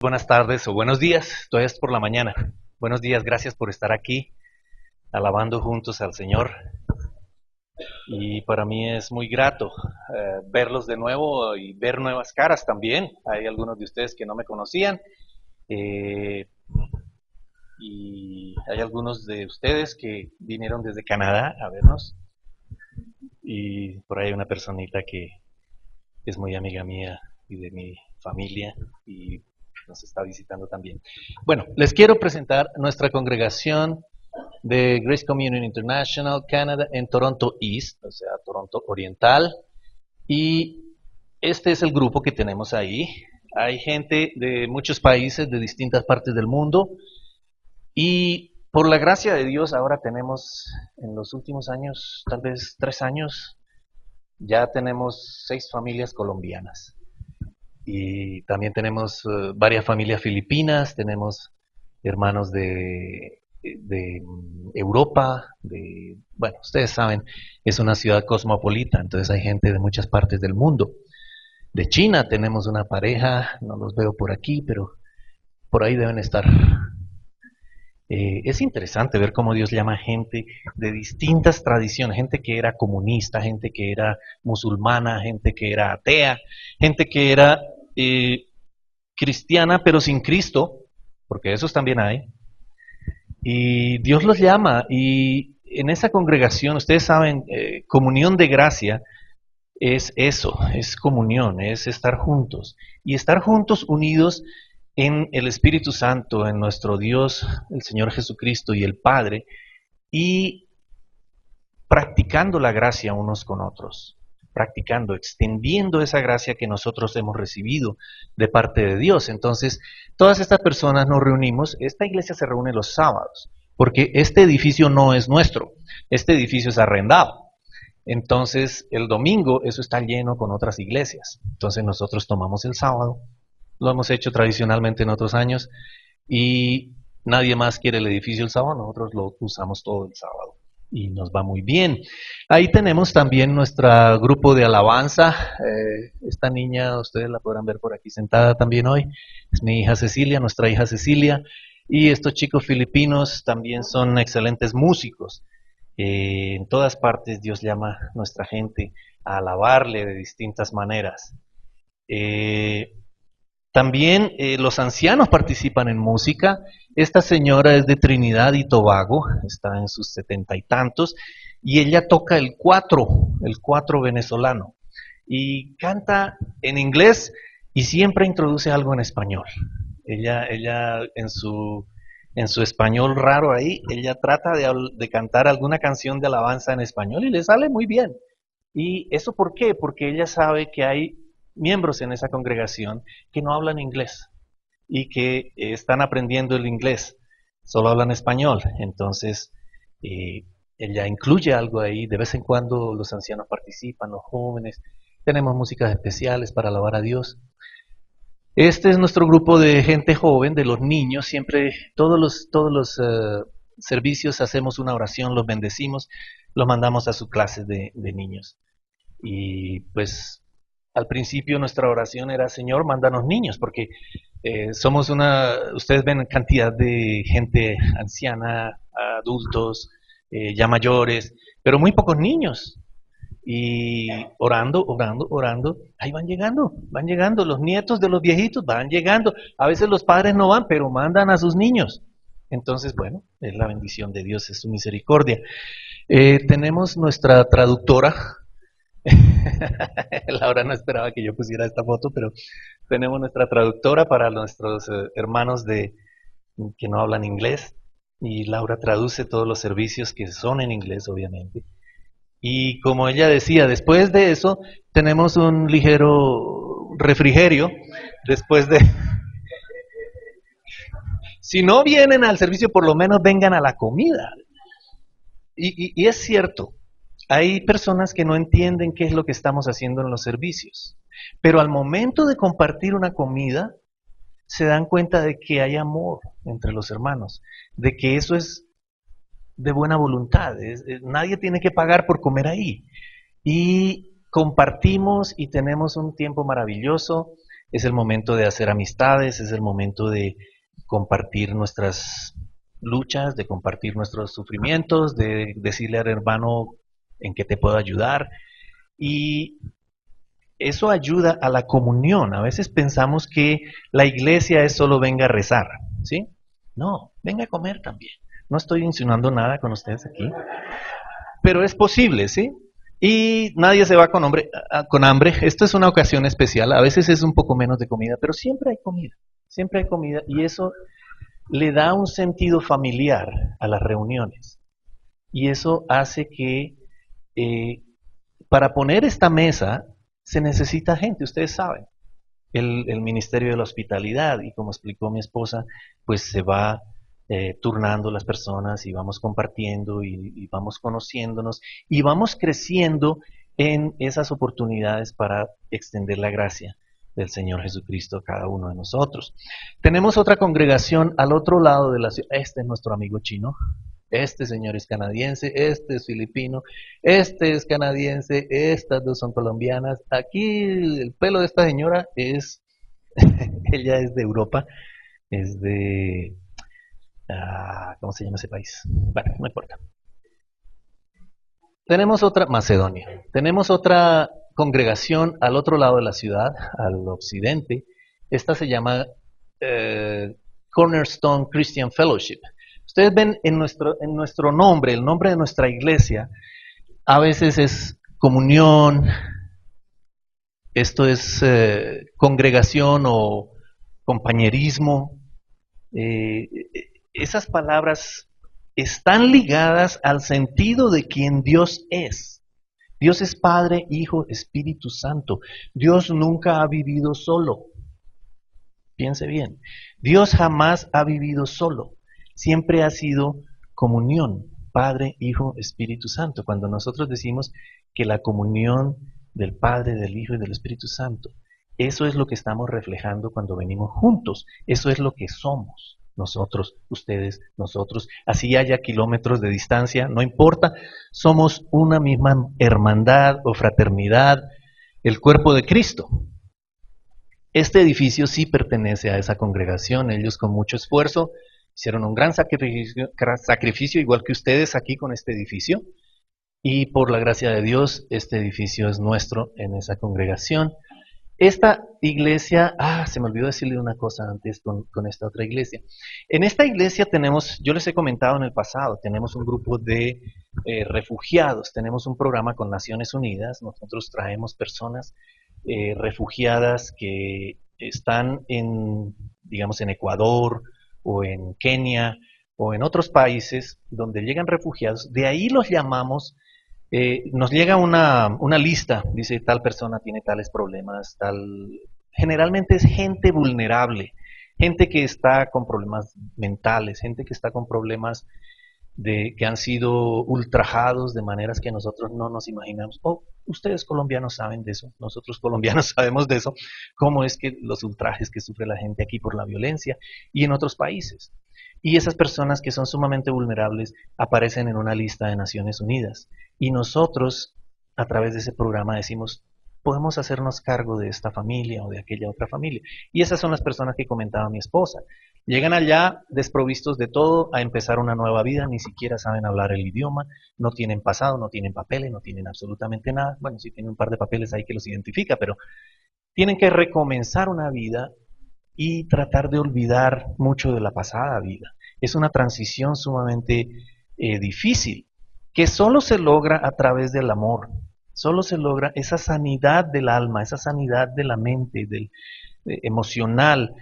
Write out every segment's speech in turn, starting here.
buenas tardes o buenos días, todavía es por la mañana. Buenos días, gracias por estar aquí, alabando juntos al Señor. Y para mí es muy grato verlos de nuevo y ver nuevas caras también. Hay algunos de ustedes que no me conocían eh, y hay algunos de ustedes que vinieron desde Canadá a vernos. Y por ahí hay una personita que es muy amiga mía y de mi familia y nos está visitando también. Bueno, les quiero presentar nuestra congregación de Grace Communion International Canada en Toronto East, o sea, Toronto Oriental. Y este es el grupo que tenemos ahí. Hay gente de muchos países, de distintas partes del mundo. Y por la gracia de Dios, ahora tenemos, en los últimos años, tal vez 3 años, ya tenemos 6 familias colombianas. Y también tenemos varias familias filipinas, tenemos hermanos de Europa, bueno, ustedes saben, es una ciudad cosmopolita, entonces hay gente de muchas partes del mundo. De China tenemos una pareja, no los veo por aquí, pero por ahí deben estar. Es interesante ver cómo Dios llama gente de distintas tradiciones, gente que era comunista, gente que era musulmana, gente que era atea, gente que era cristiana pero sin Cristo, porque esos también hay. Y Dios los llama y en esa congregación, ustedes saben, comunión de gracia es eso, es comunión, es estar juntos. Y estar juntos unidos en el Espíritu Santo, en nuestro Dios, el Señor Jesucristo y el Padre, y practicando la gracia unos con otros, practicando, extendiendo esa gracia que nosotros hemos recibido de parte de Dios. Entonces, todas estas personas nos reunimos, esta iglesia se reúne los sábados, porque este edificio no es nuestro, este edificio es arrendado. Entonces, el domingo eso está lleno con otras iglesias. Entonces, nosotros tomamos el sábado, lo hemos hecho tradicionalmente en otros años, y nadie más quiere el edificio el sábado, nosotros lo usamos todo el sábado y nos va muy bien. Ahí tenemos también nuestro grupo de alabanza. Esta niña, ustedes la podrán ver por aquí sentada también hoy, es mi hija Cecilia, nuestra hija Cecilia, y estos chicos filipinos también son excelentes músicos. En todas partes Dios llama a nuestra gente a alabarle de distintas maneras. También los ancianos participan en música. Esta señora es de Trinidad y Tobago, está en sus 70 y tantos, y ella toca el cuatro venezolano, y canta en inglés y siempre introduce algo en español. Ella en su español raro ahí, ella trata de cantar alguna canción de alabanza en español y le sale muy bien. ¿Y eso por qué? Porque ella sabe que hay miembros en esa congregación que no hablan inglés y que están aprendiendo el inglés, solo hablan español. Entonces, ella incluye algo ahí. De vez en cuando los ancianos participan, los jóvenes. Tenemos músicas especiales para alabar a Dios. Este es nuestro grupo de gente joven, de los niños. Siempre, todos los servicios hacemos una oración, los bendecimos, los mandamos a sus clases de niños. Y pues al principio nuestra oración era: Señor, mándanos niños, porque ustedes ven cantidad de gente anciana, adultos, ya mayores, pero muy pocos niños. Y orando, ahí van llegando, los nietos de los viejitos van llegando. A veces los padres no van, pero mandan a sus niños. Entonces, bueno, es la bendición de Dios, es su misericordia. Tenemos nuestra traductora. Laura no esperaba que yo pusiera esta foto, pero tenemos nuestra traductora para nuestros hermanos que no hablan inglés, y Laura traduce todos los servicios que son en inglés, obviamente. Y como ella decía, después de eso tenemos un ligero refrigerio. Después de, si no vienen al servicio, por lo menos vengan a la comida. Y es cierto, hay personas que no entienden qué es lo que estamos haciendo en los servicios, pero al momento de compartir una comida, se dan cuenta de que hay amor entre los hermanos, de que eso es de buena voluntad, nadie tiene que pagar por comer ahí. Y compartimos y tenemos un tiempo maravilloso. es el momento de hacer amistades, es el momento de compartir nuestras luchas, de compartir nuestros sufrimientos, de decirle al hermano en qué te puedo ayudar. Y eso ayuda a la comunión. A veces pensamos que la iglesia es solo venga a rezar, ¿sí? No, venga a comer también. No estoy insinuando nada con ustedes aquí, pero es posible, ¿sí? Y nadie se va con hambre. Esto es una ocasión especial. A veces es un poco menos de comida, pero siempre hay comida. Siempre hay comida y eso le da un sentido familiar a las reuniones. Y eso hace que para poner esta mesa se necesita gente, ustedes saben. El Ministerio de la Hospitalidad, y como explicó mi esposa, pues se va turnando las personas y vamos compartiendo y vamos conociéndonos y vamos creciendo en esas oportunidades para extender la gracia del Señor Jesucristo a cada uno de nosotros. Tenemos otra congregación al otro lado de la ciudad. Este es nuestro amigo chino. Este señor es canadiense, este es filipino, este es canadiense, estas dos son colombianas. Aquí el pelo de esta señora es, ella es de Europa, es de, ¿cómo se llama ese país? Bueno, no importa. Tenemos otra, Macedonia, tenemos otra congregación al otro lado de la ciudad, al occidente. Esta se llama Cornerstone Christian Fellowship. Ustedes ven en nuestro nombre, el nombre de nuestra iglesia, a veces es comunión, esto es congregación o compañerismo. Esas palabras están ligadas al sentido de quien Dios es. Dios es Padre, Hijo, Espíritu Santo. Dios nunca ha vivido solo. Piense bien. Dios jamás ha vivido solo. Siempre ha sido comunión, Padre, Hijo, Espíritu Santo. Cuando nosotros decimos que la comunión del Padre, del Hijo y del Espíritu Santo, eso es lo que estamos reflejando cuando venimos juntos. Eso es lo que somos. Nosotros, ustedes, nosotros, así haya kilómetros de distancia, no importa, somos una misma hermandad o fraternidad, el cuerpo de Cristo. Este edificio sí pertenece a esa congregación, ellos con mucho esfuerzo hicieron un gran sacrificio, igual que ustedes aquí con este edificio, y por la gracia de Dios, este edificio es nuestro en esa congregación. Esta iglesia, se me olvidó decirle una cosa antes con esta otra iglesia. En esta iglesia tenemos, yo les he comentado en el pasado, tenemos un grupo de refugiados, tenemos un programa con Naciones Unidas, nosotros traemos personas refugiadas que están digamos, en Ecuador o en Kenia o en otros países donde llegan refugiados, de ahí los llamamos. Nos llega una lista, dice tal persona tiene tales problemas, generalmente es gente vulnerable, gente que está con problemas mentales, gente que está con problemas que han sido ultrajados de maneras que nosotros no nos imaginamos. Ustedes colombianos saben de eso, nosotros colombianos sabemos de eso, cómo es que los ultrajes que sufre la gente aquí por la violencia y en otros países. Y esas personas que son sumamente vulnerables aparecen en una lista de Naciones Unidas. Y nosotros, a través de ese programa, decimos, podemos hacernos cargo de esta familia o de aquella otra familia. Y esas son las personas que comentaba mi esposa. Llegan allá desprovistos de todo a empezar una nueva vida, ni siquiera saben hablar el idioma, no tienen pasado, no tienen papeles, no tienen absolutamente nada. Bueno, sí tienen un par de papeles ahí que los identifica, pero tienen que recomenzar una vida y tratar de olvidar mucho de la pasada vida. Es una transición sumamente difícil, que solo se logra a través del amor, solo se logra esa sanidad del alma, esa sanidad de la mente, emocional.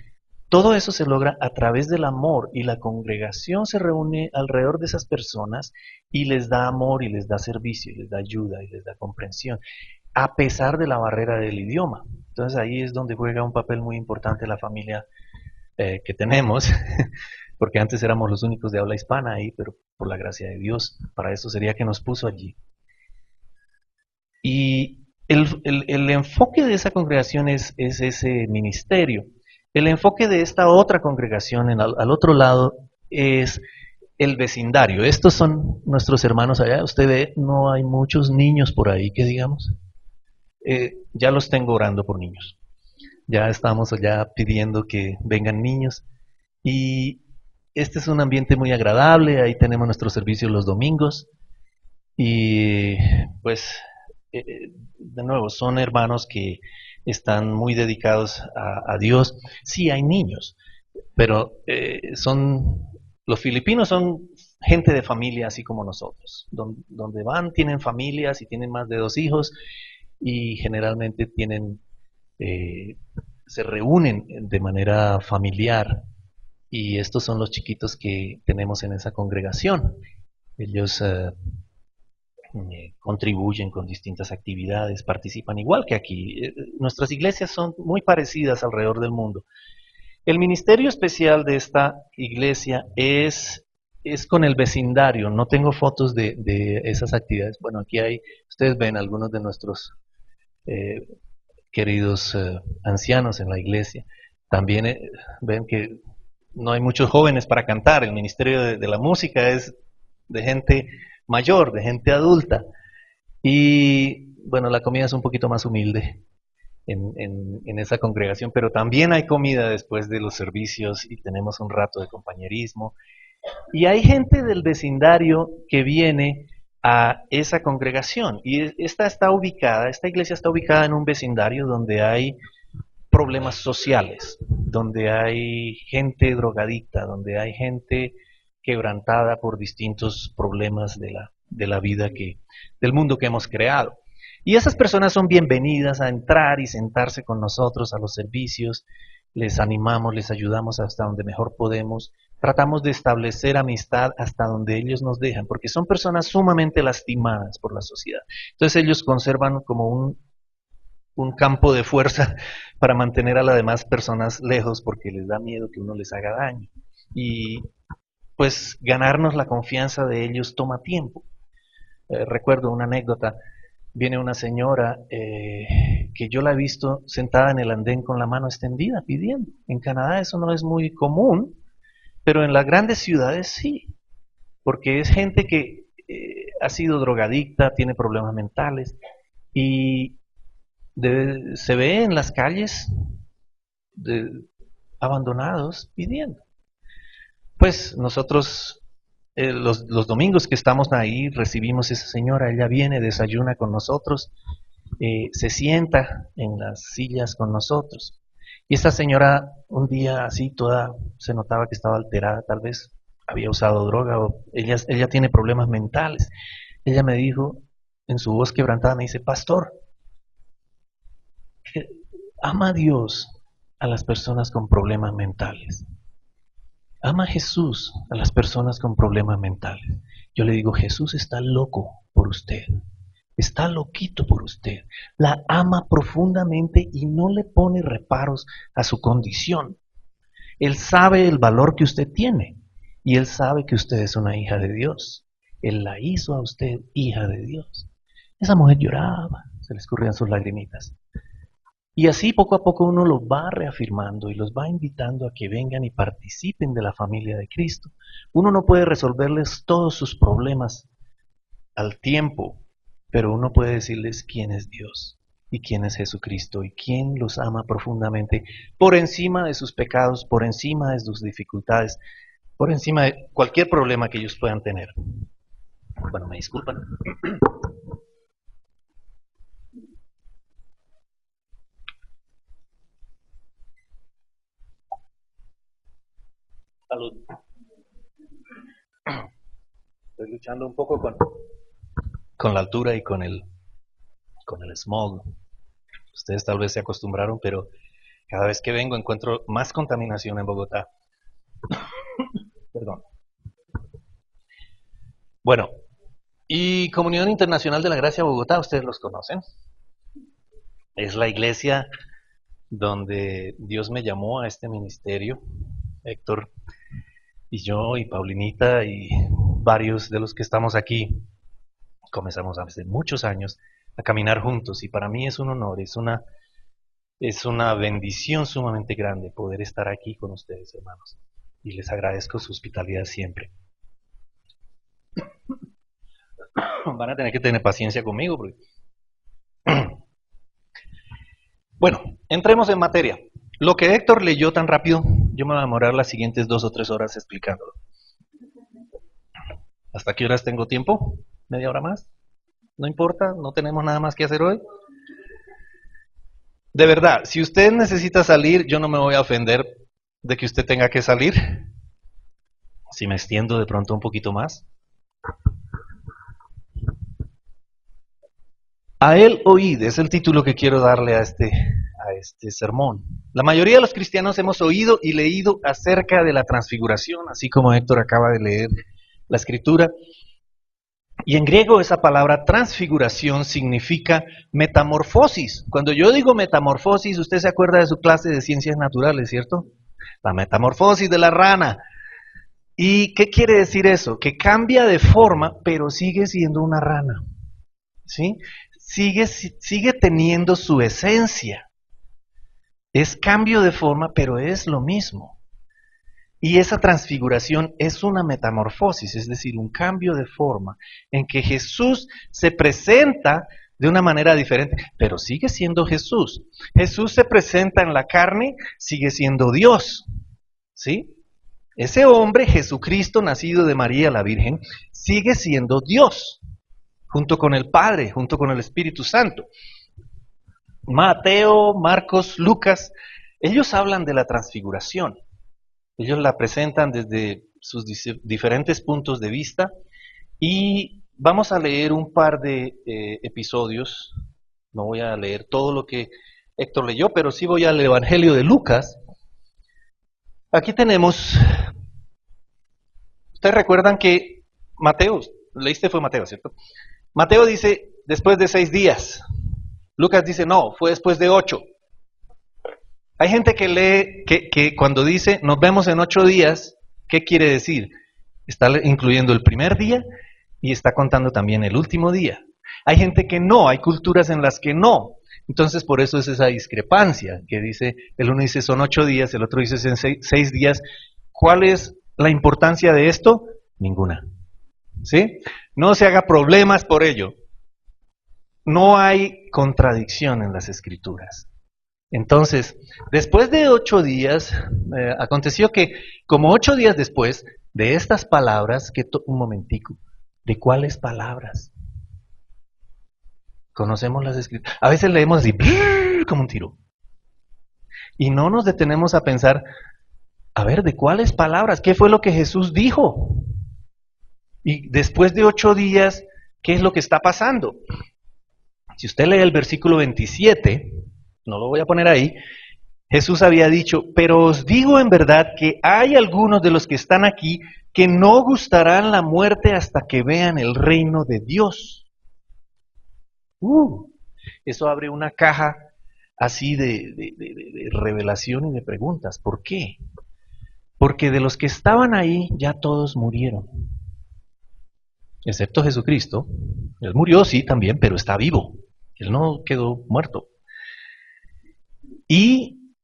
Todo eso se logra a través del amor y la congregación se reúne alrededor de esas personas y les da amor y les da servicio y les da ayuda y les da comprensión, a pesar de la barrera del idioma. Entonces ahí es donde juega un papel muy importante la familia que tenemos, porque antes éramos los únicos de habla hispana ahí, pero por la gracia de Dios, para eso sería que nos puso allí. Y el enfoque de esa congregación es ese ministerio. El enfoque de esta otra congregación al otro lado es el vecindario. Estos son nuestros hermanos allá. Usted ve, no hay muchos niños por ahí, que digamos. Ya los tengo orando por niños. Ya estamos ya pidiendo que vengan niños. Y este es un ambiente muy agradable, ahí tenemos nuestros servicios los domingos. Y pues, de nuevo, son hermanos que están muy dedicados a Dios. Sí, hay niños, pero los filipinos son gente de familia así como nosotros. Donde van tienen familias y tienen más de 2 hijos y generalmente eh, se reúnen de manera familiar y estos son los chiquitos que tenemos en esa congregación. Ellos contribuyen con distintas actividades, participan igual que aquí. Nuestras iglesias son muy parecidas alrededor del mundo. El ministerio especial de esta iglesia es con el vecindario. No tengo fotos de esas actividades. Bueno, aquí ustedes ven algunos de nuestros eh, queridos ancianos en la iglesia. También ven que no hay muchos jóvenes para cantar. El ministerio de la música es de gente mayor, de gente adulta. Y bueno, la comida es un poquito más humilde en esa congregación, pero también hay comida después de los servicios y tenemos un rato de compañerismo. Y hay gente del vecindario que viene a esa congregación y esta iglesia está ubicada en un vecindario donde hay problemas sociales, donde hay gente drogadicta, donde hay gente quebrantada por distintos problemas de la vida del mundo que hemos creado. Y esas personas son bienvenidas a entrar y sentarse con nosotros a los servicios, les animamos, les ayudamos hasta donde mejor podemos, tratamos de establecer amistad hasta donde ellos nos dejan, porque son personas sumamente lastimadas por la sociedad. Entonces ellos conservan como un campo de fuerza para mantener a las demás personas lejos porque les da miedo que uno les haga daño. Y pues ganarnos la confianza de ellos toma tiempo. Recuerdo una anécdota, viene una señora que yo la he visto sentada en el andén con la mano extendida pidiendo. En Canadá eso no es muy común, pero en las grandes ciudades sí, porque es gente que ha sido drogadicta, tiene problemas mentales y se ve en las calles de, abandonados pidiendo. Pues nosotros los domingos que estamos ahí recibimos a esa señora, ella viene, desayuna con nosotros, se sienta en las sillas con nosotros. Y esta señora un día así toda se notaba que estaba alterada, tal vez había usado droga o ella tiene problemas mentales. Ella me dijo, en su voz quebrantada, me dice, pastor, ama a Dios a las personas con problemas mentales. Ama a Jesús a las personas con problemas mentales. Yo le digo, Jesús está loco por usted. Está loquito por usted. La ama profundamente y no le pone reparos a su condición. Él sabe el valor que usted tiene y él sabe que usted es una hija de Dios. Él la hizo a usted hija de Dios. Esa mujer lloraba, se le escurrían sus lagrimitas. Y así poco a poco uno los va reafirmando y los va invitando a que vengan y participen de la familia de Cristo. Uno no puede resolverles todos sus problemas al tiempo, pero uno puede decirles quién es Dios y quién es Jesucristo y quién los ama profundamente por encima de sus pecados, por encima de sus dificultades, por encima de cualquier problema que ellos puedan tener. Bueno, me disculpan. Salud. Estoy luchando un poco con la altura y con el smog. Ustedes tal vez se acostumbraron, pero cada vez que vengo encuentro más contaminación en Bogotá. Perdón. Bueno, y Comunión Internacional de la Gracia Bogotá, ustedes los conocen. Es la iglesia donde Dios me llamó a este ministerio. Héctor y yo y Paulinita y varios de los que estamos aquí comenzamos hace muchos años a caminar juntos y para mí es un honor, es una bendición sumamente grande poder estar aquí con ustedes, hermanos. Y les agradezco su hospitalidad siempre. Van a tener que tener paciencia conmigo porque Bueno, entremos en materia. Lo que Héctor leyó tan rápido, yo me voy a demorar las siguientes 2 o 3 horas explicándolo. ¿Hasta qué horas tengo tiempo? ¿Media hora más? No importa, no tenemos nada más que hacer hoy. De verdad, si usted necesita salir, yo no me voy a ofender de que usted tenga que salir. Si me extiendo de pronto un poquito más. A él oíd, es el título que quiero darle a este sermón. La mayoría de los cristianos hemos oído y leído acerca de la transfiguración, así como Héctor acaba de leer la escritura. Y en griego esa palabra transfiguración significa metamorfosis. Cuando yo digo metamorfosis, usted se acuerda de su clase de ciencias naturales, ¿cierto? La metamorfosis de la rana. ¿Y qué quiere decir eso? Que cambia de forma, pero sigue siendo una rana. ¿Sí? Sigue teniendo su esencia. Es cambio de forma, pero es lo mismo. Y esa transfiguración es una metamorfosis, es decir, un cambio de forma en que Jesús se presenta de una manera diferente, pero sigue siendo Jesús. Jesús se presenta en la carne, sigue siendo Dios. ¿Sí? Ese hombre, Jesucristo, nacido de María la Virgen, sigue siendo Dios, junto con el Padre, junto con el Espíritu Santo. Mateo, Marcos, Lucas, ellos hablan de la transfiguración. Ellos la presentan desde sus diferentes puntos de vista y vamos a leer un par de episodios. No voy a leer todo lo que Héctor leyó, pero sí voy al Evangelio de Lucas. Aquí tenemos, ustedes recuerdan que Mateo, leíste fue Mateo, ¿cierto? Mateo dice después de 6 días. Lucas dice no, fue después de 8. Hay gente que lee que cuando dice nos vemos en 8 días, ¿qué quiere decir? Está incluyendo el primer día y está contando también el último día. Hay gente que no, hay culturas en las que no. Entonces por eso es esa discrepancia, que dice, el uno dice son 8 días, el otro dice son 6 días. ¿Cuál es la importancia de esto? Ninguna. ¿Sí? No se haga problemas por ello. No hay contradicción en las escrituras. Entonces, después de 8 días, aconteció que como 8 días después de estas palabras, un momentico, ¿de cuáles palabras? Conocemos las escrituras. A veces leemos así, como un tiro. Y no nos detenemos a pensar, a ver, ¿de cuáles palabras? ¿Qué fue lo que Jesús dijo? Y después de 8 días, ¿qué es lo que está pasando? Si usted lee el versículo 27, no lo voy a poner ahí, Jesús había dicho, pero os digo en verdad que hay algunos de los que están aquí que no gustarán la muerte hasta que vean el reino de Dios. Eso abre una caja así de revelación y de preguntas. ¿Por qué? Porque de los que estaban ahí ya todos murieron. Excepto Jesucristo. Él murió, sí, también, pero está vivo. Él no quedó muerto. Y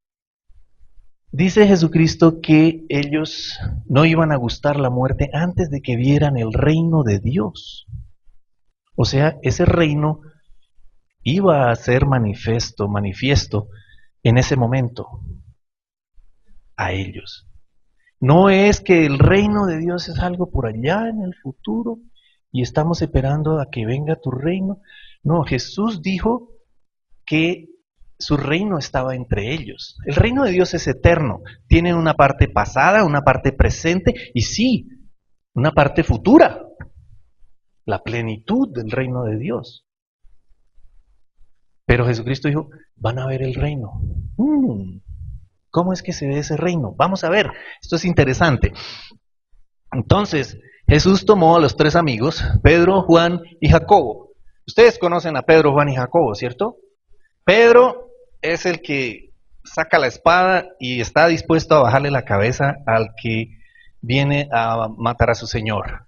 dice Jesucristo que ellos no iban a gustar la muerte antes de que vieran el reino de Dios. O sea, ese reino iba a ser manifiesto en ese momento a ellos. No es que el reino de Dios es algo por allá en el futuro y estamos esperando a que venga tu reino. No, Jesús dijo que su reino estaba entre ellos. El reino de Dios es eterno, tiene una parte pasada, una parte presente y sí, una parte futura, la plenitud del reino de Dios. Pero Jesucristo dijo, van a ver el reino. ¿Cómo es que se ve ese reino? Vamos a ver, esto es interesante. Entonces, Jesús tomó a los 3 amigos, Pedro, Juan y Jacobo. Ustedes conocen a Pedro, Juan y Jacobo, ¿cierto? Pedro es el que saca la espada y está dispuesto a bajarle la cabeza al que viene a matar a su Señor.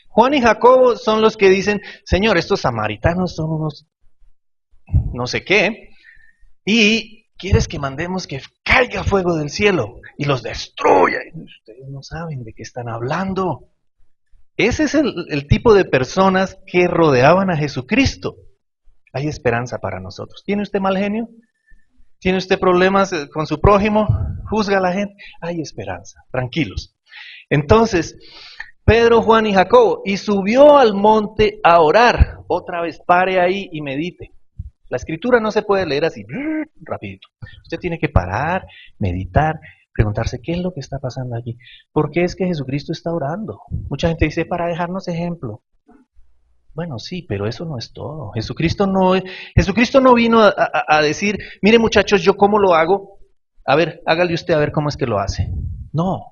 Juan y Jacobo son los que dicen, Señor, estos samaritanos son unos no sé qué, y quieres que mandemos que caiga fuego del cielo y los destruya. Y ustedes no saben de qué están hablando. Ese es el tipo de personas que rodeaban a Jesucristo. Hay esperanza para nosotros. ¿Tiene usted mal genio? ¿Tiene usted problemas con su prójimo? ¿Juzga a la gente? Hay esperanza, tranquilos. Entonces, Pedro, Juan y Jacobo, y subió al monte a orar. Otra vez, pare ahí y medite. La escritura no se puede leer así, rapidito. Usted tiene que parar, meditar, preguntarse qué es lo que está pasando aquí. ¿Por qué es que Jesucristo está orando? Mucha gente dice, para dejarnos ejemplo. Bueno, sí, pero eso no es todo. Jesucristo no vino a decir, mire muchachos, yo cómo lo hago. A ver, hágale usted a ver cómo es que lo hace. No,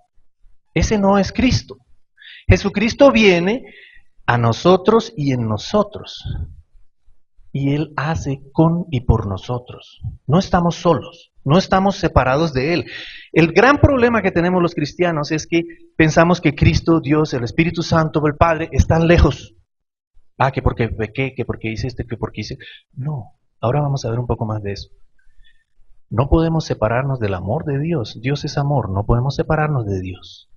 ese no es Cristo. Jesucristo viene a nosotros y en nosotros. Y Él hace con y por nosotros. No estamos solos, no estamos separados de Él. El gran problema que tenemos los cristianos es que pensamos que Cristo, Dios, el Espíritu Santo, el Padre, están lejos. Ah, que porque pequé, que porque hice que porque hice... No, ahora vamos a ver un poco más de eso. No podemos separarnos del amor de Dios. Dios es amor, no podemos separarnos de Dios.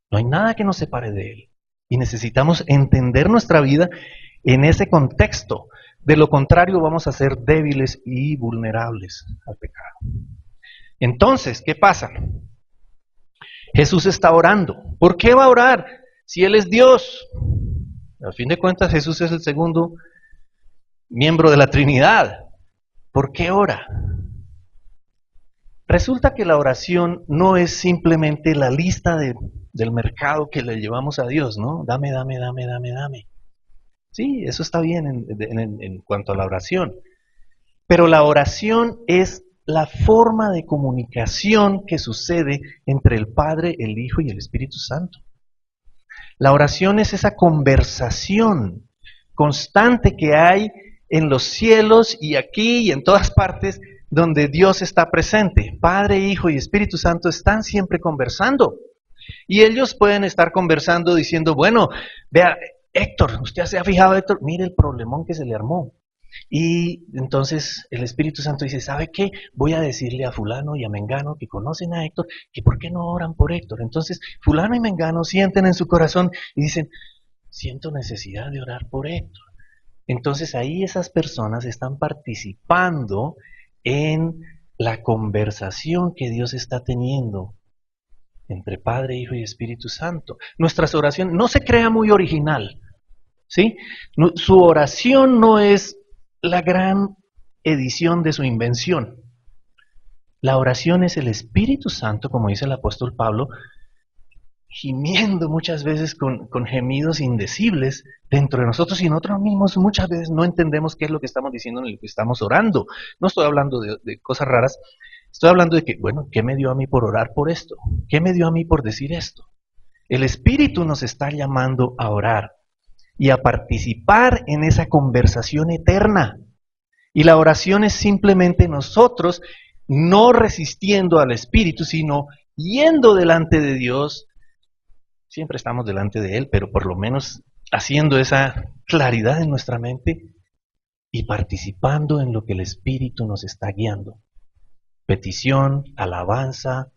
No hay nada que nos separe de Él. Y necesitamos entender nuestra vida en ese contexto. De lo contrario vamos a ser débiles y vulnerables al pecado. Entonces, ¿qué pasa? Jesús está orando. ¿Por qué va a orar si Él es Dios? Al fin de cuentas, Jesús es el segundo miembro de la Trinidad. ¿Por qué ora? Resulta que la oración no es simplemente la lista del mercado que le llevamos a Dios, ¿no? Dame, dame, dame, dame, dame. Sí, eso está bien en cuanto a la oración. Pero la oración es la forma de comunicación que sucede entre el Padre, el Hijo y el Espíritu Santo. La oración es esa conversación constante que hay en los cielos y aquí y en todas partes donde Dios está presente. Padre, Hijo y Espíritu Santo están siempre conversando. Y ellos pueden estar conversando diciendo, bueno, vea, Héctor, ¿usted se ha fijado, Héctor? Mire el problemón que se le armó. Y entonces el Espíritu Santo dice, ¿sabe qué? Voy a decirle a fulano y a mengano que conocen a Héctor, que ¿por qué no oran por Héctor? Entonces fulano y mengano sienten en su corazón y dicen, siento necesidad de orar por Héctor. Entonces ahí esas personas están participando en la conversación que Dios está teniendo entre Padre, Hijo y Espíritu Santo. Nuestras oraciones, no se crea muy original, ¿sí? Su oración no es la gran edición de su invención. La oración es el Espíritu Santo, como dice el apóstol Pablo, gimiendo muchas veces con gemidos indecibles dentro de nosotros y nosotros mismos muchas veces no entendemos qué es lo que estamos diciendo en lo que estamos orando. No estoy hablando de cosas raras, estoy hablando de que, bueno, ¿qué me dio a mí por orar por esto? ¿Qué me dio a mí por decir esto? El Espíritu nos está llamando a orar y a participar en esa conversación eterna. Y la oración es simplemente nosotros no resistiendo al Espíritu, sino yendo delante de Dios. Siempre estamos delante de Él, pero por lo menos haciendo esa claridad en nuestra mente y participando en lo que el Espíritu nos está guiando. Petición, alabanza,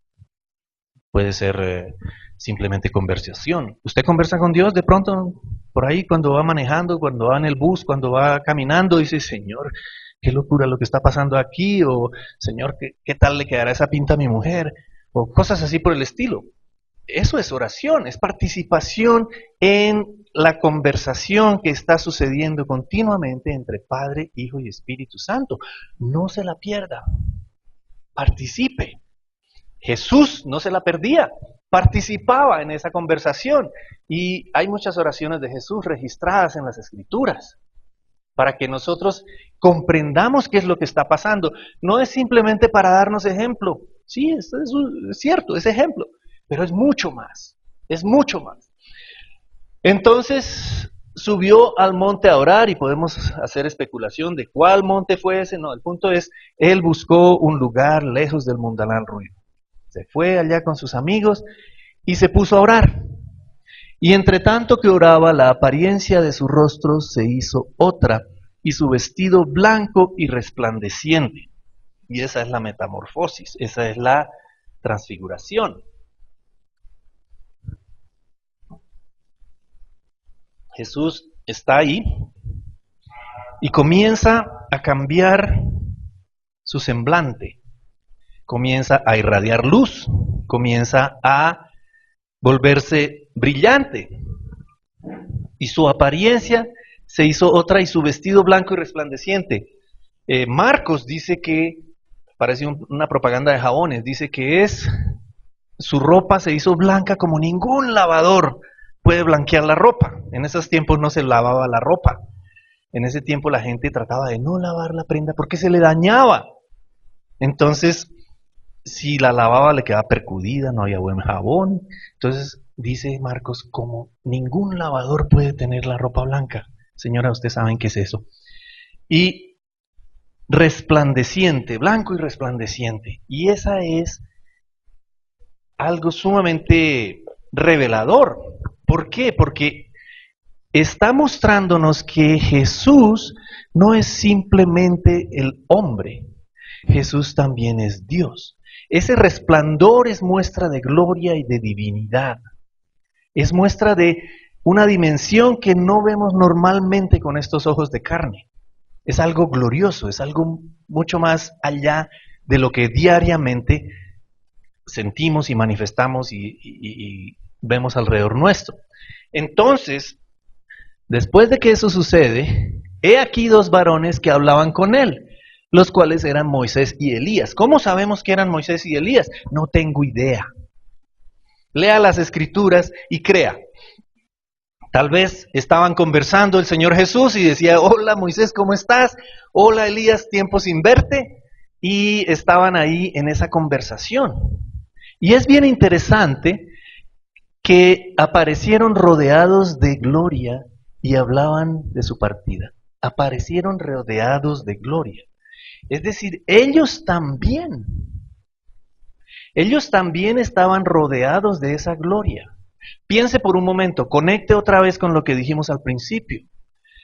puede ser simplemente conversación. ¿Usted conversa con Dios de pronto por ahí cuando va manejando, cuando va en el bus, cuando va caminando? Dice, Señor, qué locura lo que está pasando aquí, o Señor, ¿qué tal le quedará esa pinta a mi mujer? O cosas así por el estilo. Eso es oración, es participación en la conversación que está sucediendo continuamente entre Padre, Hijo y Espíritu Santo. No se la pierda, participe. Jesús no se la perdía, participaba en esa conversación. Y hay muchas oraciones de Jesús registradas en las Escrituras para que nosotros comprendamos qué es lo que está pasando. No es simplemente para darnos ejemplo. Sí, es cierto, es ejemplo, pero es mucho más, es mucho más. Entonces subió al monte a orar y podemos hacer especulación de cuál monte fue ese. No, el punto es, él buscó un lugar lejos del mundanal ruido. Se fue allá con sus amigos y se puso a orar. Y entre tanto que oraba, la apariencia de su rostro se hizo otra, y su vestido blanco y resplandeciente. Y esa es la metamorfosis, esa es la transfiguración. Jesús está ahí y comienza a cambiar su semblante. comienza a irradiar luz, comienza a volverse brillante. Y su apariencia se hizo otra y su vestido blanco y resplandeciente. Marcos dice que, parece una propaganda de jabones, dice que su ropa se hizo blanca como ningún lavador puede blanquear la ropa. En esos tiempos no se lavaba la ropa. En ese tiempo la gente trataba de no lavar la prenda porque se le dañaba. Entonces, si la lavaba le quedaba percudida, no había buen jabón. Entonces, dice Marcos, como ningún lavador puede tener la ropa blanca. Señora, ustedes saben qué es eso. Y resplandeciente, blanco y resplandeciente. Y esa es algo sumamente revelador. ¿Por qué? Porque está mostrándonos que Jesús no es simplemente el hombre, Jesús también es Dios. Ese resplandor es muestra de gloria y de divinidad. Es muestra de una dimensión que no vemos normalmente con estos ojos de carne. Es algo glorioso, es algo mucho más allá de lo que diariamente sentimos y manifestamos y vemos alrededor nuestro. Entonces, después de que eso sucede, he aquí dos varones que hablaban con él, los cuales eran Moisés y Elías. ¿Cómo sabemos que eran Moisés y Elías? No tengo idea. Lea las escrituras y crea. Tal vez estaban conversando el Señor Jesús y decía, hola Moisés, ¿cómo estás? Hola Elías, tiempo sin verte. Y estaban ahí en esa conversación. Y es bien interesante que aparecieron rodeados de gloria y hablaban de su partida. Aparecieron rodeados de gloria. Es decir, ellos también estaban rodeados de esa gloria. Piense por un momento, conecte otra vez con lo que dijimos al principio.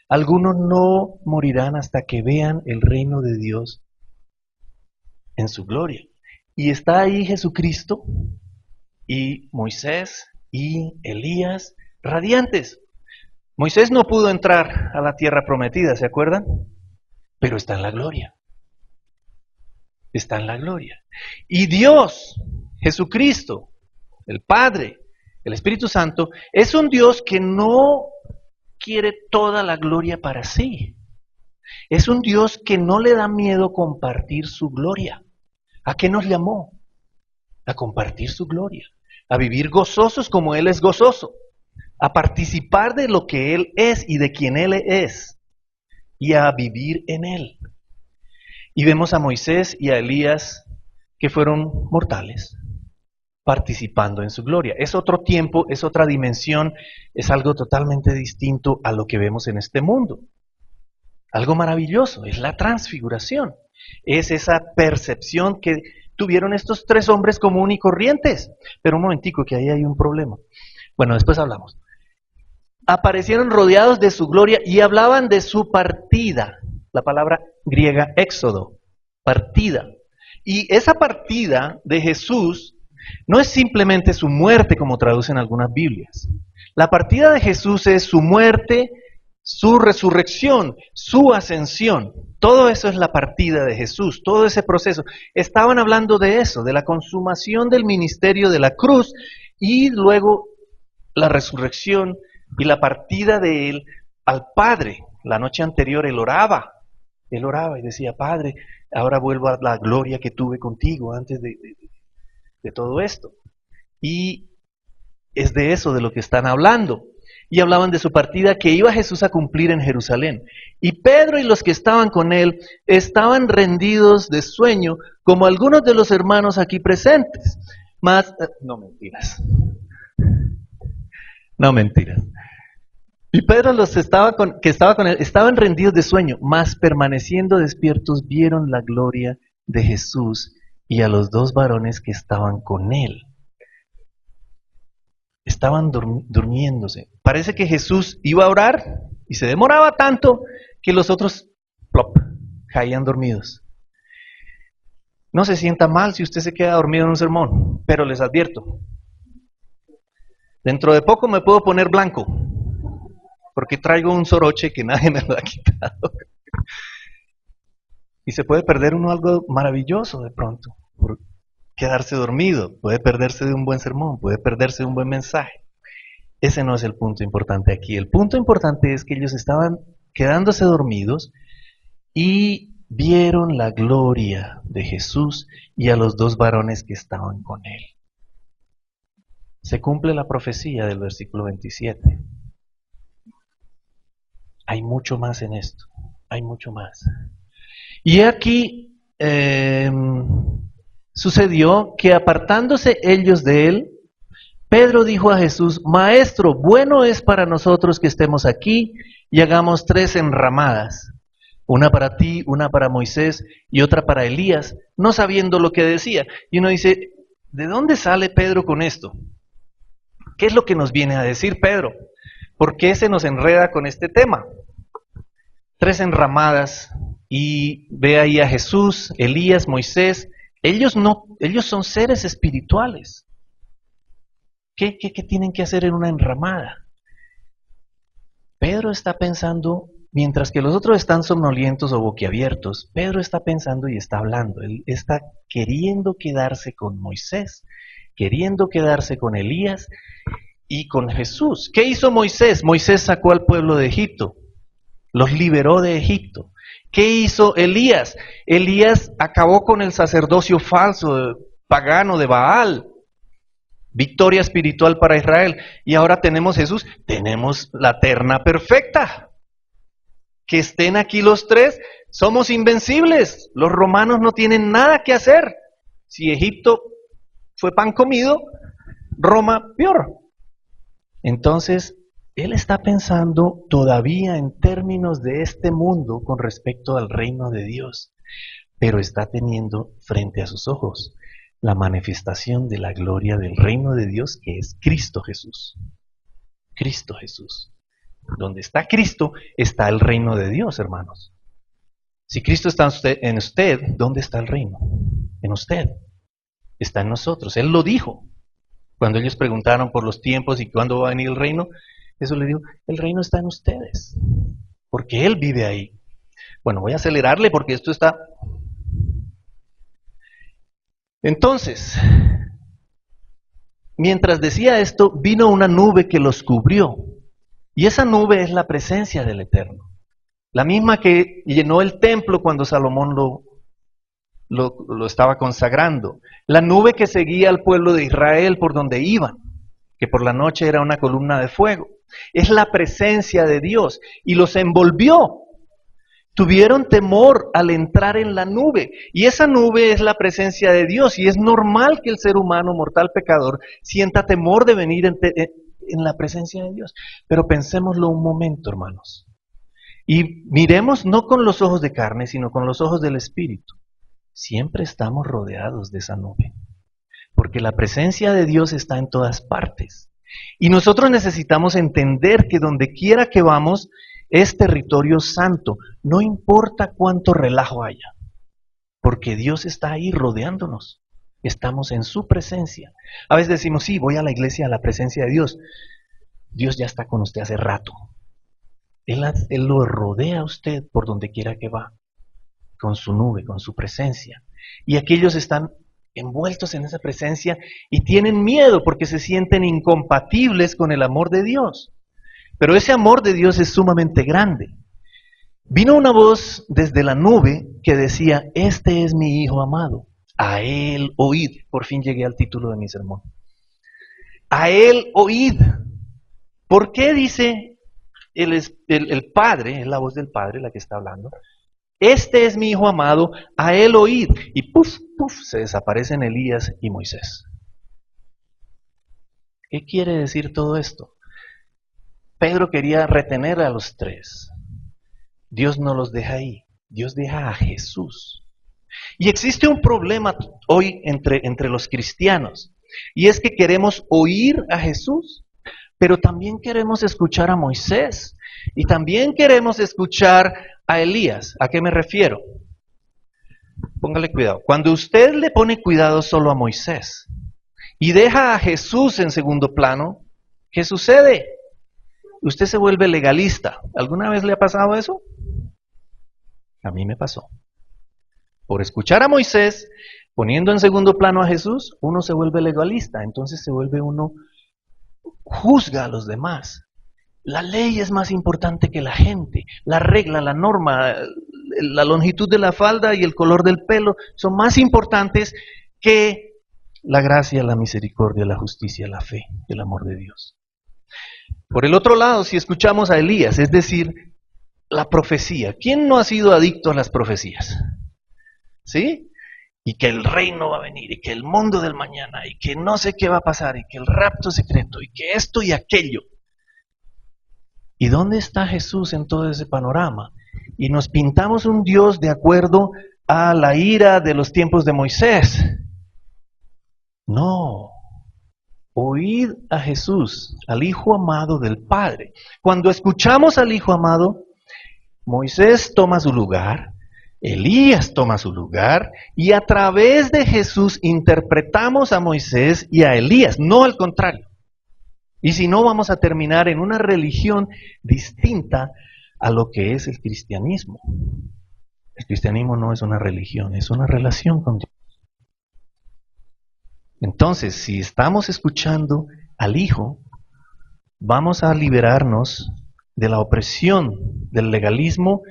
Algunos no morirán hasta que vean el reino de Dios en su gloria. Y está ahí Jesucristo y Moisés y Elías radiantes. Moisés no pudo entrar a la tierra prometida, ¿se acuerdan? Pero está en la gloria. Está en la gloria. Y Dios, Jesucristo, el Padre, el Espíritu Santo, es un Dios que no quiere toda la gloria para sí. Es un Dios que no le da miedo compartir su gloria. ¿A qué nos llamó? A compartir su gloria, a vivir gozosos como Él es gozoso, a participar de lo que Él es y de quien Él es, y a vivir en Él. Y vemos a Moisés y a Elías que fueron mortales, participando en su gloria. Es otro tiempo, es otra dimensión, es algo totalmente distinto a lo que vemos en este mundo. Algo maravilloso, es la transfiguración, es esa percepción que tuvieron estos tres hombres comunes y corrientes. Pero un momentico, que ahí hay un problema. Bueno, después hablamos. Aparecieron rodeados de su gloria y hablaban de su partida. La palabra griega éxodo, partida. Y esa partida de Jesús no es simplemente su muerte, como traducen algunas Biblias. La partida de Jesús es su muerte, su resurrección, su ascensión. Todo eso es la partida de Jesús, todo ese proceso. Estaban hablando de eso, de la consumación del ministerio de la cruz y luego la resurrección y la partida de Él al Padre. La noche anterior Él oraba y decía, Padre, ahora vuelvo a la gloria que tuve contigo antes de todo esto. Y es de eso de lo que están hablando. Y hablaban de su partida que iba Jesús a cumplir en Jerusalén. Y Pedro y los que estaban con él estaban rendidos de sueño, como algunos de los hermanos aquí presentes. No mentiras. No mentiras. Y Pedro que estaba con él, estaban rendidos de sueño, mas permaneciendo despiertos vieron la gloria de Jesús y a los dos varones que estaban con él. Estaban durmiéndose. Parece que Jesús iba a orar y se demoraba tanto que los otros plop, caían dormidos. No se sienta mal si usted se queda dormido en un sermón, pero les advierto, dentro de poco me puedo poner blanco, porque traigo un soroche que nadie me lo ha quitado. Y se puede perder uno algo maravilloso de pronto, quedarse dormido, puede perderse de un buen sermón, puede perderse de un buen mensaje. Ese no es el punto importante aquí. El punto importante es que ellos estaban quedándose dormidos y vieron la gloria de Jesús y a los dos varones que estaban con él. Se cumple la profecía del versículo 27. Hay mucho más en esto, hay mucho más. Y aquí sucedió que apartándose ellos de él, Pedro dijo a Jesús: Maestro, bueno es para nosotros que estemos aquí y hagamos 3 enramadas, una para ti, una para Moisés y otra para Elías, no sabiendo lo que decía. Y uno dice, ¿de dónde sale Pedro con esto? ¿Qué es lo que nos viene a decir Pedro? ¿Por qué se nos enreda con este tema? 3 enramadas, y ve ahí a Jesús, Elías, Moisés. Ellos son seres espirituales. ¿Qué tienen que hacer en una enramada? Pedro está pensando, mientras que los otros están somnolientos o boquiabiertos, Pedro está pensando y está hablando. Él está queriendo quedarse con Moisés, queriendo quedarse con Elías y con Jesús. ¿Qué hizo Moisés? Moisés sacó al pueblo de Egipto, los liberó de Egipto. ¿Qué hizo Elías? Elías acabó con el sacerdocio falso, pagano de Baal. Victoria espiritual para Israel. Y ahora tenemos Jesús, tenemos la terna perfecta. Que estén aquí los 3, somos invencibles. Los romanos no tienen nada que hacer. Si Egipto fue pan comido, Roma peor. Entonces, él está pensando todavía en términos de este mundo con respecto al reino de Dios, pero está teniendo frente a sus ojos la manifestación de la gloria del reino de Dios, que es Cristo Jesús. Cristo Jesús. Donde está Cristo, está el reino de Dios, hermanos. Si Cristo está en usted, ¿dónde está el reino? En usted. Está en nosotros. Él lo dijo. Cuando ellos preguntaron por los tiempos y cuándo va a venir el reino, Jesús le dijo, el reino está en ustedes, porque Él vive ahí. Bueno, voy a acelerarle porque esto está... Entonces, mientras decía esto, vino una nube que los cubrió. Y esa nube es la presencia del Eterno. La misma que llenó el templo cuando Salomón lo estaba consagrando. La nube que seguía al pueblo de Israel por donde iban, que por la noche era una columna de fuego. Es la presencia de Dios y los envolvió. Tuvieron temor al entrar en la nube, y esa nube es la presencia de Dios, y es normal que el ser humano, mortal pecador, sienta temor de venir en la presencia de Dios. Pero pensémoslo un momento, hermanos, y miremos no con los ojos de carne, sino con los ojos del Espíritu. Siempre estamos rodeados de esa nube, porque la presencia de Dios está en todas partes, y nosotros necesitamos entender que donde quiera que vamos, es territorio santo, no importa cuánto relajo haya, porque Dios está ahí rodeándonos, estamos en su presencia. A veces decimos, sí, voy a la iglesia, a la presencia de Dios. Dios ya está con usted hace rato. Él lo rodea a usted por donde quiera que va, con su nube, con su presencia. Y aquellos están envueltos en esa presencia y tienen miedo porque se sienten incompatibles con el amor de Dios. Pero ese amor de Dios es sumamente grande. Vino una voz desde la nube que decía, este es mi Hijo amado, a Él oíd. Por fin llegué al título de mi sermón. A Él oíd. ¿Por qué dice el Padre, es la voz del Padre la que está hablando? Este es mi Hijo amado, a Él oíd. Y puf, se desaparecen Elías y Moisés. ¿Qué quiere decir todo esto? Pedro quería retener a los 3. Dios no los deja ahí. Dios deja a Jesús. Y existe un problema hoy entre los cristianos. Y es que queremos oír a Jesús, pero también queremos escuchar a Moisés. Y también queremos escuchar a Elías. ¿A qué me refiero? Póngale cuidado. Cuando usted le pone cuidado solo a Moisés y deja a Jesús en segundo plano, ¿qué sucede? Usted se vuelve legalista. ¿Alguna vez le ha pasado eso? A mí me pasó. Por escuchar a Moisés, Poniendo en segundo plano a Jesús, uno se vuelve legalista, entonces se vuelve uno, juzga a los demás. La ley es más importante que la gente, la regla, la norma, la longitud de la falda y el color del pelo son más importantes que la gracia, la misericordia, la justicia, la fe, el amor de Dios. Por el otro lado, si escuchamos a Elías, es decir, la profecía, ¿quién no ha sido adicto a las profecías? ¿Sí? Y que el reino va a venir, y que el mundo del mañana, y que no sé qué va a pasar, y que el rapto secreto, y que esto y aquello. ¿Y dónde está Jesús en todo ese panorama? Y nos pintamos un Dios de acuerdo a la ira de los tiempos de Moisés. No. Oíd a Jesús, al Hijo amado del Padre. Cuando escuchamos al Hijo amado, Moisés toma su lugar, Elías toma su lugar, y a través de Jesús interpretamos a Moisés y a Elías, no al contrario. Y si no, vamos a terminar en una religión distinta a lo que es el cristianismo. El cristianismo no es una religión, es una relación con Dios. Entonces, si estamos escuchando al Hijo, vamos a liberarnos de la opresión, del legalismo,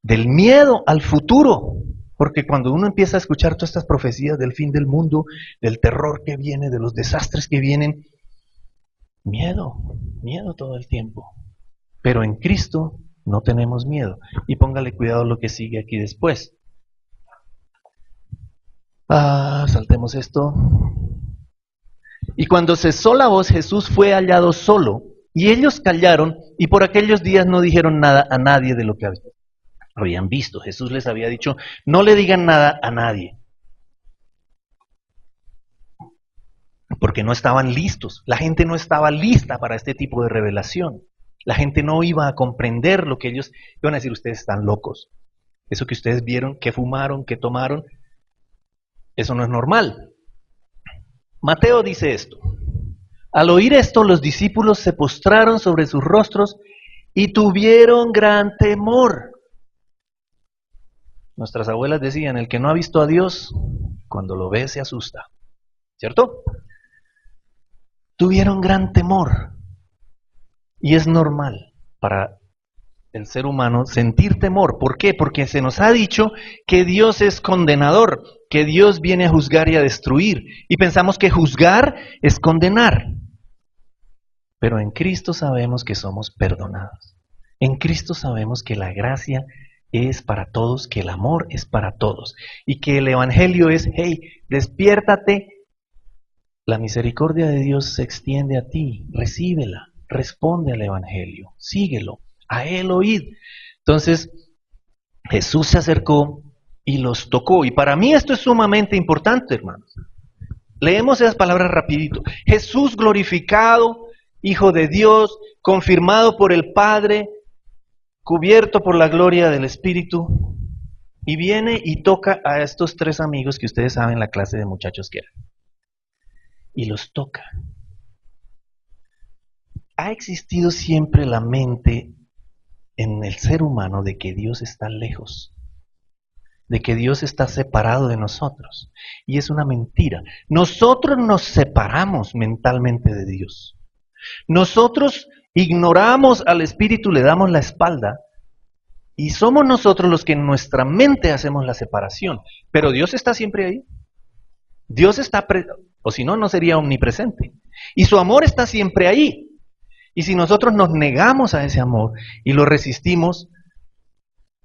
del miedo al futuro. Porque cuando uno empieza a escuchar todas estas profecías del fin del mundo, del terror que viene, de los desastres que vienen, miedo todo el tiempo. Pero en Cristo no tenemos miedo. Y póngale cuidado lo que sigue aquí después. Saltemos esto. Y cuando cesó la voz, Jesús fue hallado solo, y ellos callaron, y por aquellos días no dijeron nada a nadie de lo que habían visto. Jesús les había dicho, no le digan nada a nadie, porque no estaban listos. La gente no estaba lista para este tipo de revelación. La gente no iba a comprender lo que ellos iban a decir, ustedes están locos. Eso que ustedes vieron, que fumaron, que tomaron, eso no es normal. Mateo dice esto: al oír esto, los discípulos se postraron sobre sus rostros y tuvieron gran temor. Nuestras abuelas decían, el que no ha visto a Dios, cuando lo ve se asusta. ¿Cierto? Tuvieron gran temor. Y es normal para el ser humano sentir temor. ¿Por qué? Porque se nos ha dicho que Dios es condenador, que Dios viene a juzgar y a destruir. Y pensamos que juzgar es condenar. Pero en Cristo sabemos que somos perdonados. En Cristo sabemos que la gracia es para todos, que el amor es para todos. Y que el Evangelio es, hey, despiértate. La misericordia de Dios se extiende a ti, recíbela, responde al Evangelio, síguelo, a Él oíd. Entonces, Jesús se acercó y los tocó. Y para mí esto es sumamente importante, hermanos. Leemos esas palabras rapidito. Jesús glorificado, Hijo de Dios, confirmado por el Padre, cubierto por la gloria del Espíritu, y viene y toca a estos tres amigos que ustedes saben la clase de muchachos que eran. Y los toca. Ha existido siempre la mente en el ser humano de que Dios está lejos, de que Dios está separado de nosotros. Y es una mentira. Nosotros nos separamos mentalmente de Dios. Nosotros ignoramos al Espíritu, le damos la espalda, y somos nosotros los que en nuestra mente hacemos la separación. Pero Dios está siempre ahí. Dios está, o si no, no sería omnipresente. Y su amor está siempre ahí. Y si nosotros nos negamos a ese amor y lo resistimos,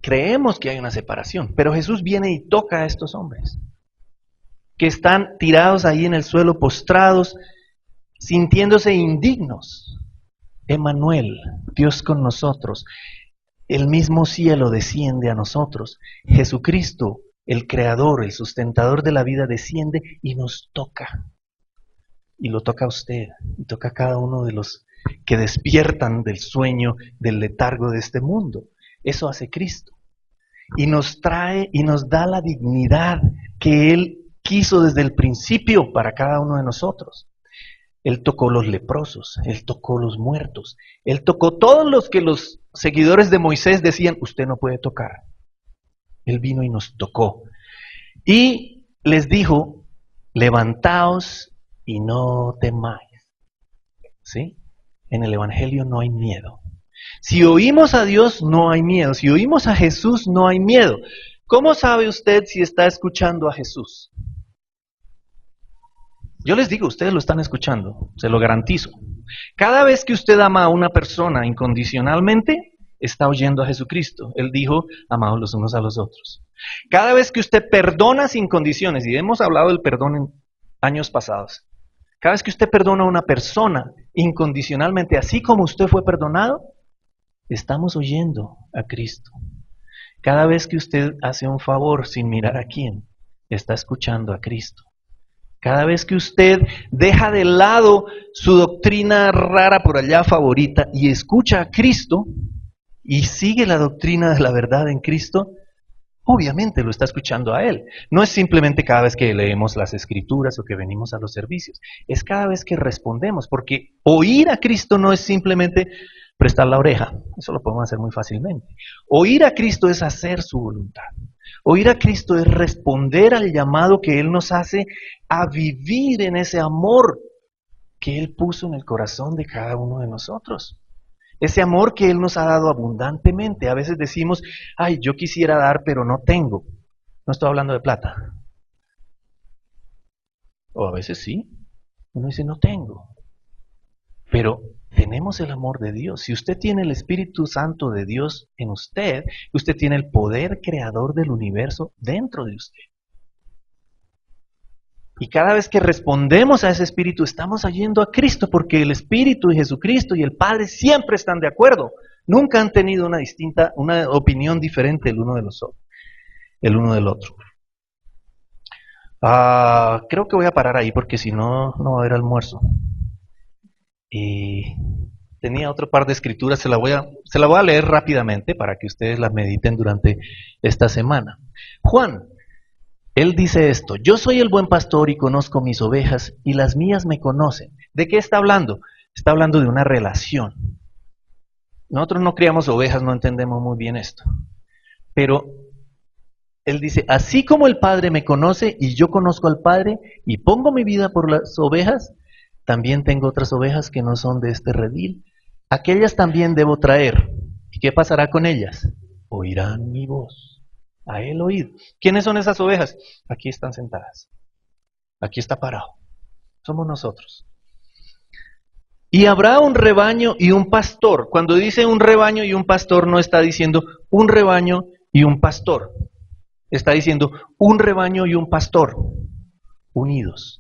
creemos que hay una separación. Pero Jesús viene y toca a estos hombres, que están tirados ahí en el suelo, postrados, sintiéndose indignos. Emmanuel, Dios con nosotros. El mismo cielo desciende a nosotros. Jesucristo, el creador, el sustentador de la vida, desciende y nos toca. Y lo toca a usted, y toca a cada uno de los que despiertan del sueño, del letargo de este mundo. Eso hace Cristo. Y nos trae y nos da la dignidad que Él quiso desde el principio para cada uno de nosotros. Él tocó los leprosos, Él tocó los muertos, Él tocó todos los que los seguidores de Moisés decían, usted no puede tocar. Él vino y nos tocó. Y les dijo, levantaos y no temáis. ¿Sí? En el Evangelio no hay miedo. Si oímos a Dios, no hay miedo. Si oímos a Jesús, no hay miedo. ¿Cómo sabe usted si está escuchando a Jesús? Yo les digo, ustedes lo están escuchando, se lo garantizo. Cada vez que usted ama a una persona incondicionalmente, está oyendo a Jesucristo. Él dijo, amaos los unos a los otros. Cada vez que usted perdona sin condiciones, y hemos hablado del perdón en años pasados, cada vez que usted perdona a una persona incondicionalmente, así como usted fue perdonado, estamos oyendo a Cristo. Cada vez que usted hace un favor sin mirar a quién, está escuchando a Cristo. Cada vez que usted deja de lado su doctrina rara por allá favorita y escucha a Cristo y sigue la doctrina de la verdad en Cristo, obviamente lo está escuchando a Él. No es simplemente cada vez que leemos las Escrituras o que venimos a los servicios, es cada vez que respondemos, porque oír a Cristo no es simplemente prestar la oreja, eso lo podemos hacer muy fácilmente. Oír a Cristo es hacer su voluntad. Oír a Cristo es responder al llamado que Él nos hace a vivir en ese amor que Él puso en el corazón de cada uno de nosotros. Ese amor que Él nos ha dado abundantemente. A veces decimos, ay, yo quisiera dar, pero no tengo. No estoy hablando de plata. O a veces sí. Uno dice, no tengo. Pero tenemos el amor de Dios. Si usted tiene el Espíritu Santo de Dios en usted, usted tiene el poder creador del universo dentro de usted. Y cada vez que respondemos a ese Espíritu, estamos oyendo a Cristo, porque el Espíritu y Jesucristo y el Padre siempre están de acuerdo. Nunca han tenido una opinión diferente el uno del otro. Creo que voy a parar ahí porque si no, no va a haber almuerzo. Y tenía otro par de escrituras, se la voy a leer rápidamente para que ustedes las mediten durante esta semana. Juan, él dice esto, yo soy el buen pastor y conozco mis ovejas y las mías me conocen. ¿De qué está hablando? Está hablando de una relación. Nosotros no criamos ovejas, no entendemos muy bien esto. Pero él dice, así como el Padre me conoce y yo conozco al Padre y pongo mi vida por las ovejas, también tengo otras ovejas que no son de este redil. Aquellas también debo traer. ¿Y qué pasará con ellas? Oirán mi voz. A él oír. ¿Quiénes son esas ovejas? Aquí están sentadas. Aquí está parado. Somos nosotros. Y habrá un rebaño y un pastor. Cuando dice un rebaño y un pastor, no está diciendo un rebaño y un pastor. Está diciendo un rebaño y un pastor unidos.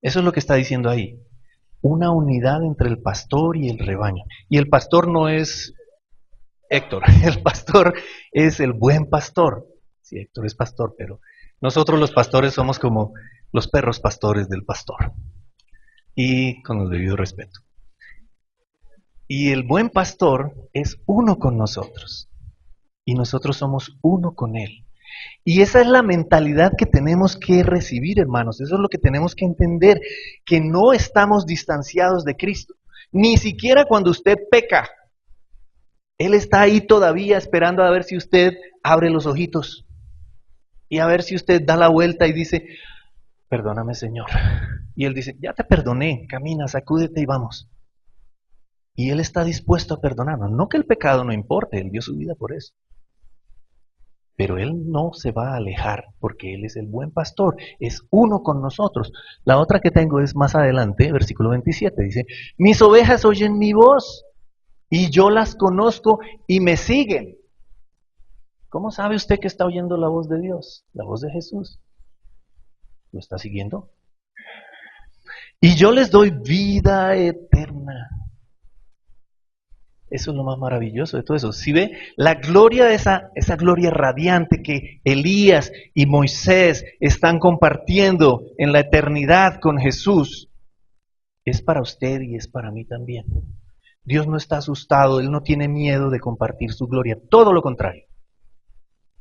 Eso es lo que está diciendo ahí. Una unidad entre el pastor y el rebaño. Y el pastor no es Héctor, el pastor es el buen pastor. Sí, Héctor es pastor, pero nosotros los pastores somos como los perros pastores del pastor. Y con el debido respeto. Y el buen pastor es uno con nosotros. Y nosotros somos uno con él. Y esa es la mentalidad que tenemos que recibir, hermanos. Eso es lo que tenemos que entender, que no estamos distanciados de Cristo. Ni siquiera cuando usted peca. Él está ahí todavía esperando a ver si usted abre los ojitos. Y a ver si usted da la vuelta y dice, perdóname, Señor. Y Él dice, ya te perdoné, camina, sacúdete y vamos. Y Él está dispuesto a perdonarnos. No que el pecado no importe, Él dio su vida por eso. Pero Él no se va a alejar porque Él es el buen pastor, es uno con nosotros. La otra que tengo es más adelante, versículo 27, dice, mis ovejas oyen mi voz y yo las conozco y me siguen. ¿Cómo sabe usted que está oyendo la voz de Dios? La voz de Jesús. ¿Lo está siguiendo? Y yo les doy vida eterna. Eso es lo más maravilloso de todo eso. Si ve la gloria de esa gloria radiante que Elías y Moisés están compartiendo en la eternidad con Jesús, es para usted y es para mí también. Dios no está asustado, Él no tiene miedo de compartir su gloria, todo lo contrario.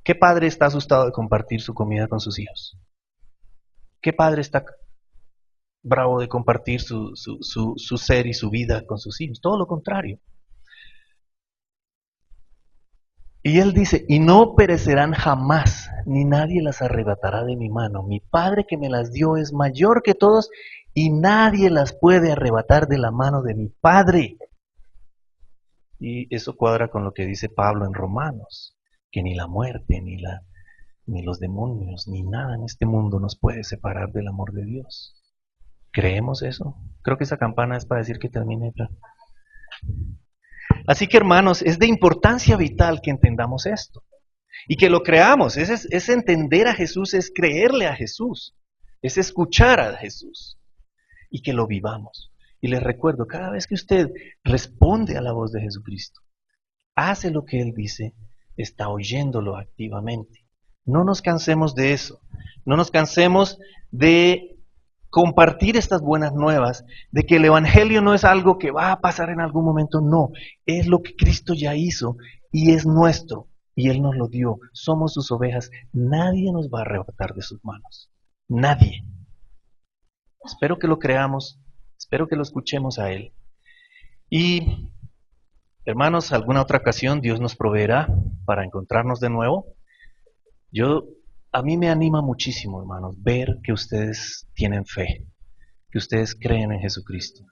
¿Qué padre está asustado de compartir su comida con sus hijos? ¿Qué padre está bravo de compartir su ser y su vida con sus hijos? Todo lo contrario. Y él dice, y no perecerán jamás, ni nadie las arrebatará de mi mano. Mi Padre que me las dio es mayor que todos, y nadie las puede arrebatar de la mano de mi Padre. Y eso cuadra con lo que dice Pablo en Romanos, que ni la muerte, ni los demonios, ni nada en este mundo nos puede separar del amor de Dios. ¿Creemos eso? Creo que esa campana es para decir que termine. Así que hermanos, es de importancia vital que entendamos esto y que lo creamos. Es entender a Jesús, es creerle a Jesús, es escuchar a Jesús y que lo vivamos. Y les recuerdo, cada vez que usted responde a la voz de Jesucristo, hace lo que Él dice, está oyéndolo activamente. No nos cansemos de eso, no nos cansemos de compartir estas buenas nuevas, de que el Evangelio no es algo que va a pasar en algún momento, no, es lo que Cristo ya hizo y es nuestro, y Él nos lo dio, somos sus ovejas, nadie nos va a arrebatar de sus manos, nadie. Espero que lo creamos, espero que lo escuchemos a Él. Y, hermanos, alguna otra ocasión Dios nos proveerá para encontrarnos de nuevo. A mí me anima muchísimo, hermanos, ver que ustedes tienen fe, que ustedes creen en Jesucristo,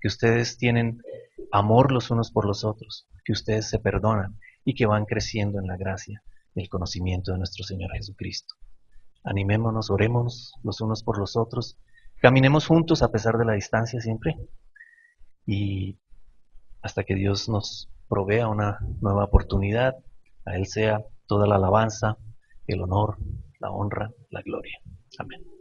que ustedes tienen amor los unos por los otros, que ustedes se perdonan y que van creciendo en la gracia y el conocimiento de nuestro Señor Jesucristo. Animémonos, oremos los unos por los otros, caminemos juntos a pesar de la distancia siempre y hasta que Dios nos provea una nueva oportunidad, a Él sea toda la alabanza, el honor, la honra, la gloria. Amén.